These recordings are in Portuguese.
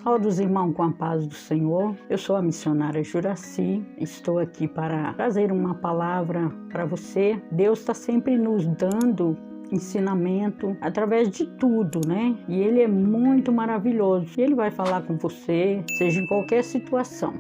Saúde os irmãos com a paz do Senhor. Eu sou a missionária Juraci. Estou aqui para trazer uma palavra para você. Deus está sempre nos dando ensinamento através de tudo, né? E Ele é muito maravilhoso. Ele vai falar com você, seja em qualquer situação.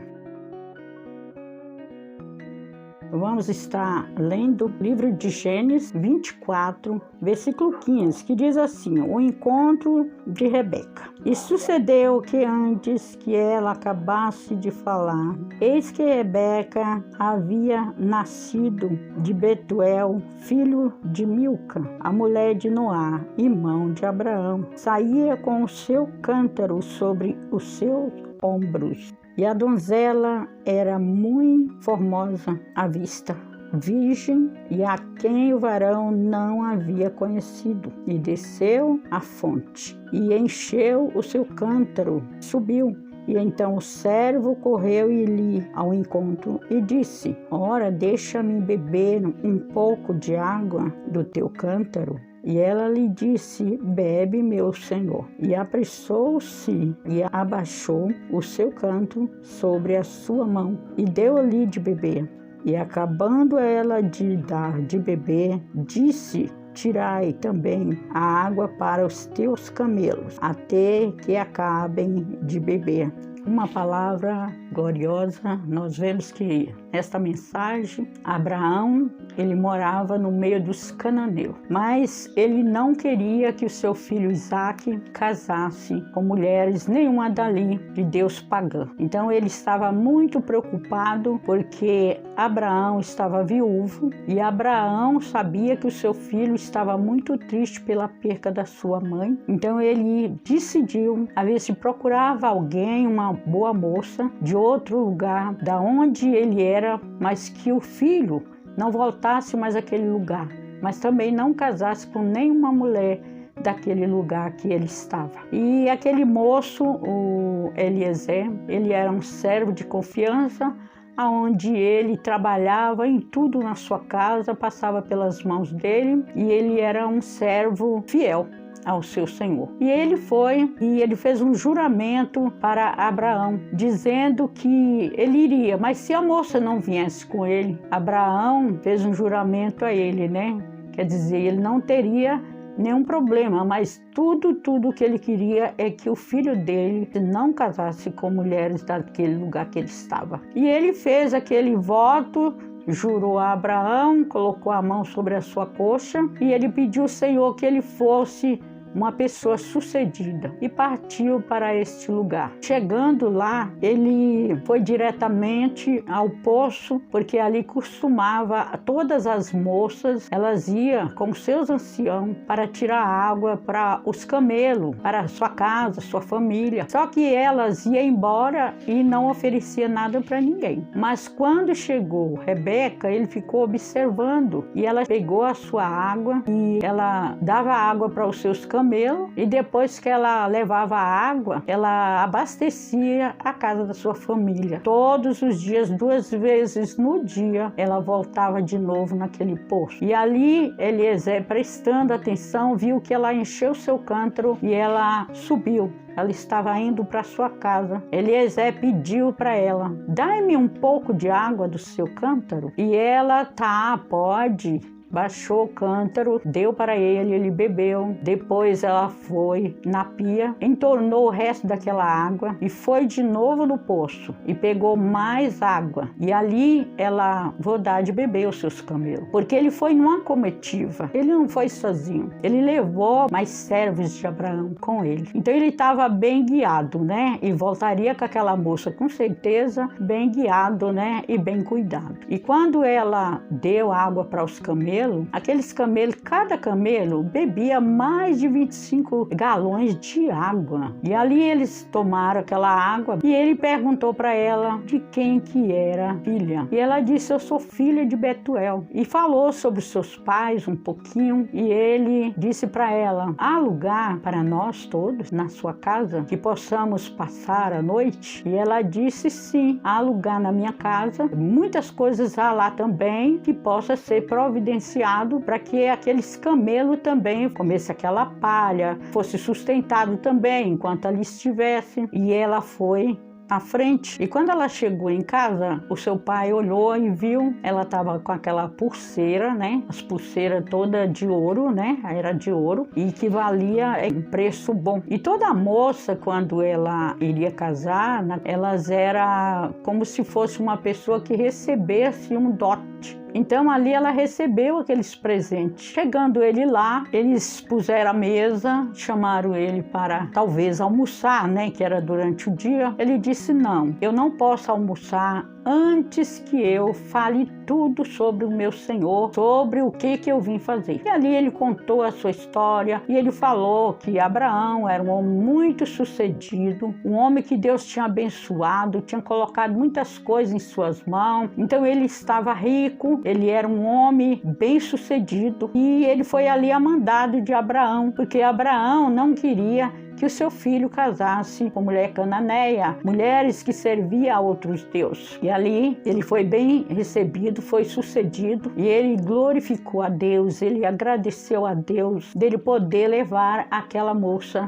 Vamos estar lendo o livro de Gênesis 24, versículo 15, que diz assim: o encontro de Rebeca. E sucedeu que antes que ela acabasse de falar, eis que Rebeca havia nascido de Betuel, filho de Milca, a mulher de Noá, irmão de Abraão. Saía com o seu cântaro sobre os seus ombros. E a donzela era muito formosa à vista, virgem, e a quem o varão não havia conhecido. E desceu à fonte, e encheu o seu cântaro, subiu. E então o servo correu e lhe ao encontro e disse: ora, deixa-me beber um pouco de água do teu cântaro. E ela lhe disse: bebe, meu senhor. E apressou-se e abaixou o seu cântaro sobre a sua mão e deu-lhe de beber. E acabando ela de dar de beber, disse: tirai também a água para os teus camelos, até que acabem de beber. Uma palavra gloriosa. Nós vemos que nesta mensagem, Abraão, ele morava no meio dos cananeus, mas ele não queria que o seu filho Isaque casasse com mulheres nenhuma dali de Deus pagã. Então ele estava muito preocupado porque Abraão estava viúvo e Abraão sabia que o seu filho estava muito triste pela perca da sua mãe. Então ele decidiu a ver se procurava alguém, uma boa moça de outro lugar da onde ele era, mas que o filho não voltasse mais àquele lugar, mas também não casasse com nenhuma mulher daquele lugar que ele estava. E aquele moço, o Eliezer, ele era um servo de confiança, aonde ele trabalhava em tudo na sua casa, passava pelas mãos dele, e ele era um servo fiel ao seu senhor. E ele foi e ele fez um juramento para Abraão, dizendo que ele iria, mas se a moça não viesse com ele, Abraão fez um juramento a ele, né? Quer dizer, ele não teria nenhum problema, mas tudo que ele queria é que o filho dele não casasse com mulheres daquele lugar que ele estava. E ele fez aquele voto, jurou a Abraão, colocou a mão sobre a sua coxa e ele pediu ao Senhor que ele fosse uma pessoa sucedida e partiu para este lugar. Chegando lá, ele foi diretamente ao poço, porque ali costumava, todas as moças, elas iam com seus anciãos para tirar água para os camelos, para sua casa, sua família. Só que elas iam embora e não oferecia nada para ninguém. Mas quando chegou Rebeca, ele ficou observando e ela pegou a sua água e ela dava água para os seus camelos, e depois que ela levava a água, ela abastecia a casa da sua família. Todos os dias, 2 vezes no dia, ela voltava de novo naquele poço. E ali, Eliezer, prestando atenção, viu que ela encheu seu cântaro e ela subiu. Ela estava indo para sua casa. Eliezer pediu para ela: dai-me um pouco de água do seu cântaro. E ela: tá, pode. Baixou o cântaro, deu para ele, ele bebeu. Depois ela foi na pia, entornou o resto daquela água e foi de novo no poço e pegou mais água. E ali ela vou dar de beber aos seus camelos, porque ele foi numa comitiva, ele não foi sozinho, ele levou mais servos de Abraão com ele. Então ele estava bem guiado, né? E voltaria com aquela moça com certeza bem guiado, né? E bem cuidado. E quando ela deu água para os camelos, aqueles camelos, cada camelo bebia mais de 25 galões de água. E ali eles tomaram aquela água e ele perguntou para ela de quem que era filha. E ela disse: eu sou filha de Betuel. E falou sobre os seus pais um pouquinho e ele disse para ela: há lugar para nós todos na sua casa que possamos passar a noite? E ela disse: sim, há lugar na minha casa, muitas coisas há lá também que possa ser providenciado providenciado para que aqueles camelos também comessem aquela palha, fosse sustentado também enquanto ali estivesse. E ela foi à frente. E quando ela chegou em casa, o seu pai olhou e viu, ela estava com aquela pulseira, né? As pulseiras todas de ouro, né? Era de ouro e que valia um preço bom. E toda moça, quando ela iria casar, elas era como se fosse uma pessoa que recebesse um dote. Então ali ela recebeu aqueles presentes. Chegando ele lá, eles puseram a mesa, chamaram ele para talvez almoçar, né, que era durante o dia. Ele disse: não, eu não posso almoçar antes que eu fale tudo sobre o meu Senhor, sobre o que eu vim fazer. E ali ele contou a sua história e ele falou que Abraão era um homem muito sucedido, um homem que Deus tinha abençoado, tinha colocado muitas coisas em suas mãos. Então ele estava rico, ele era um homem bem sucedido e ele foi ali a mandado de Abraão, porque Abraão não queria que o seu filho casasse com mulher cananeia, mulheres que serviam a outros deuses. E ali ele foi bem recebido, foi sucedido e ele glorificou a Deus, ele agradeceu a Deus dele poder levar aquela moça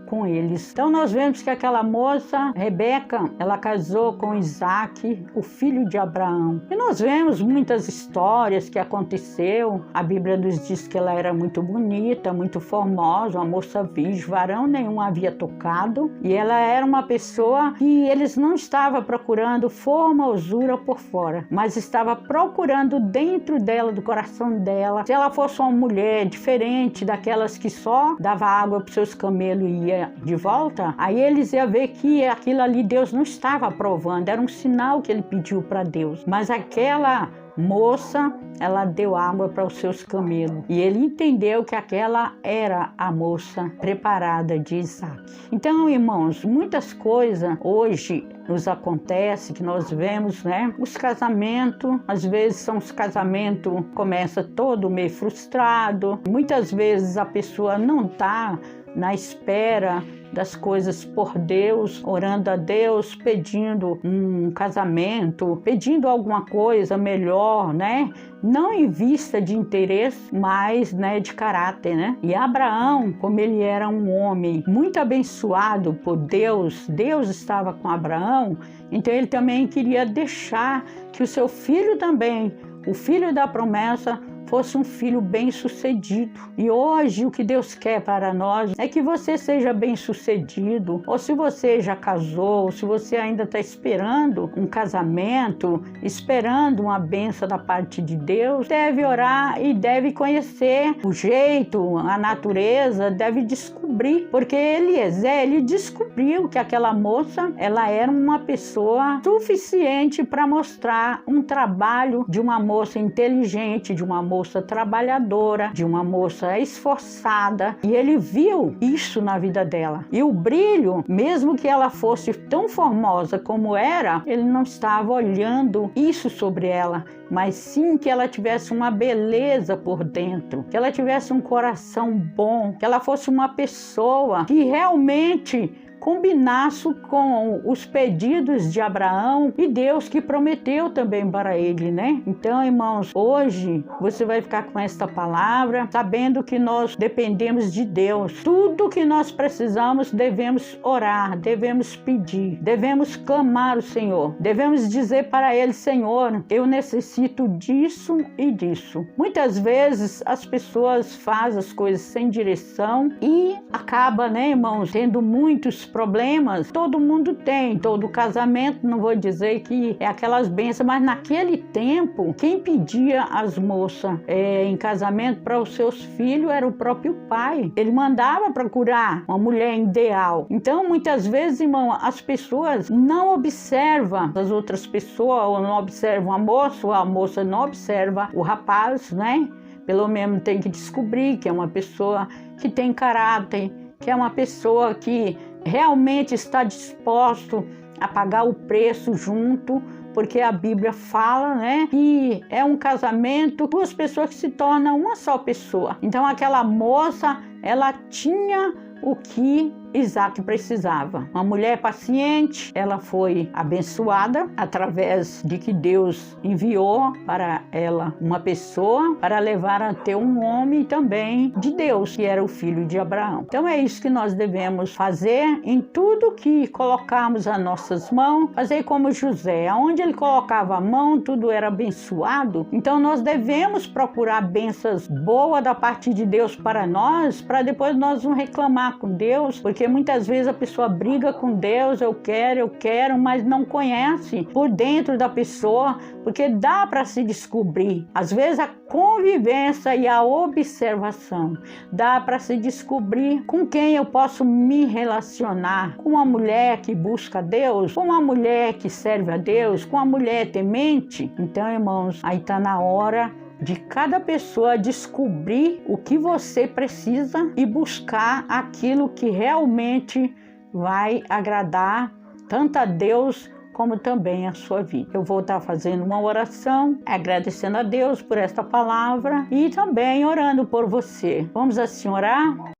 com eles. Então nós vemos que aquela moça, Rebeca, ela casou com Isaac, o filho de Abraão. E nós vemos muitas histórias que aconteceu. A Bíblia nos diz que ela era muito bonita, muito formosa, uma moça virgem, varão nenhum havia tocado. E ela era uma pessoa que eles não estavam procurando formosura por fora, mas estava procurando dentro dela, do coração dela. Se ela fosse uma mulher diferente daquelas que só dava água para os seus camelos e ia de volta, aí eles iam ver que aquilo ali Deus não estava aprovando, era um sinal que ele pediu para Deus. Mas aquela moça, ela deu água para os seus camelos e ele entendeu que aquela era a moça preparada de Isaac. Então, irmãos, muitas coisas hoje nos acontece que nós vemos, né? Os casamentos, às vezes são os casamentos, começa todo meio frustrado. Muitas vezes a pessoa não está na espera das coisas por Deus, orando a Deus, pedindo um casamento, pedindo alguma coisa melhor, né? Não em vista de interesse, mas, né, de caráter, né? E Abraão, como ele era um homem muito abençoado por Deus, Deus estava com Abraão, então ele também queria deixar que o seu filho também, o filho da promessa, fosse um filho bem-sucedido. E hoje o que Deus quer para nós é que você seja bem-sucedido, ou se você já casou, ou se você ainda está esperando um casamento, esperando uma bênção da parte de Deus, deve orar e deve conhecer o jeito, a natureza, deve descobrir, porque Eliezer, ele descobriu que aquela moça, ela era uma pessoa suficiente para mostrar um trabalho de uma moça inteligente, de uma moça trabalhadora, de uma moça esforçada, e ele viu isso na vida dela. E o brilho, mesmo que ela fosse tão formosa como era, ele não estava olhando isso sobre ela, mas sim que ela tivesse uma beleza por dentro, que ela tivesse um coração bom, que ela fosse uma pessoa que realmente combinasse com os pedidos de Abraão e Deus que prometeu também para ele, né? Então, irmãos, hoje você vai ficar com esta palavra, sabendo que nós dependemos de Deus. Tudo que nós precisamos, devemos orar, devemos pedir, devemos clamar ao Senhor, devemos dizer para Ele: Senhor, eu necessito disso e disso. Muitas vezes as pessoas fazem as coisas sem direção e acaba, né, irmãos, tendo muitos problemas. Todo mundo tem, todo casamento, não vou dizer que é aquelas bênçãos, mas naquele tempo, quem pedia as moças em casamento para os seus filhos era o próprio pai. Ele mandava procurar uma mulher ideal. Então, muitas vezes, irmão, as pessoas não observam as outras pessoas, ou não observam a moça, ou a moça não observa o rapaz, né? Pelo menos tem que descobrir que é uma pessoa que tem caráter, que é uma pessoa que realmente está disposto a pagar o preço junto, porque a Bíblia fala, né, que é um casamento, duas pessoas que se tornam uma só pessoa. Então aquela moça, ela tinha o que Isaac precisava. Uma mulher paciente, ela foi abençoada através de que Deus enviou para ela uma pessoa para levar a ter um homem também de Deus, que era o filho de Abraão. Então é isso que nós devemos fazer em tudo que colocarmos as nossas mãos, fazer como José, aonde ele colocava a mão, tudo era abençoado. Então nós devemos procurar bênçãos boas da parte de Deus para nós, para depois nós não reclamar com Deus, porque muitas vezes a pessoa briga com Deus, eu quero, mas não conhece por dentro da pessoa, porque dá para se descobrir. Às vezes a convivência e a observação dá para se descobrir com quem eu posso me relacionar, com uma mulher que busca Deus, com uma mulher que serve a Deus, com uma mulher temente. Então, irmãos, aí está na hora de cada pessoa descobrir o que você precisa e buscar aquilo que realmente vai agradar tanto a Deus como também a sua vida. Eu vou estar fazendo uma oração, agradecendo a Deus por esta palavra e também orando por você. Vamos assim orar?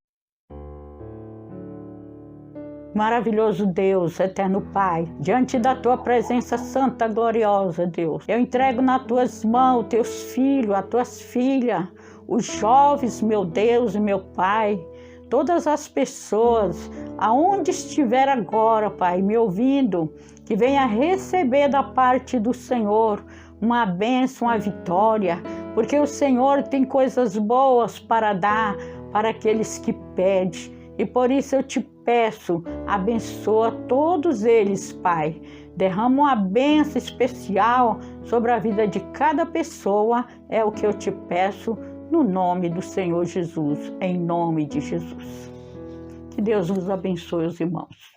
Maravilhoso Deus, eterno Pai, diante da Tua presença santa, gloriosa, Deus, eu entrego nas Tuas mãos Teus filhos, as Tuas filhas, os jovens, meu Deus e meu Pai, todas as pessoas, aonde estiver agora, Pai, me ouvindo, que venha receber da parte do Senhor uma bênção, uma vitória, porque o Senhor tem coisas boas para dar para aqueles que pedem. E por isso eu te peço, abençoa todos eles, Pai. Derrama uma bênção especial sobre a vida de cada pessoa, é o que eu te peço, no nome do Senhor Jesus, em nome de Jesus. Que Deus nos abençoe, os irmãos.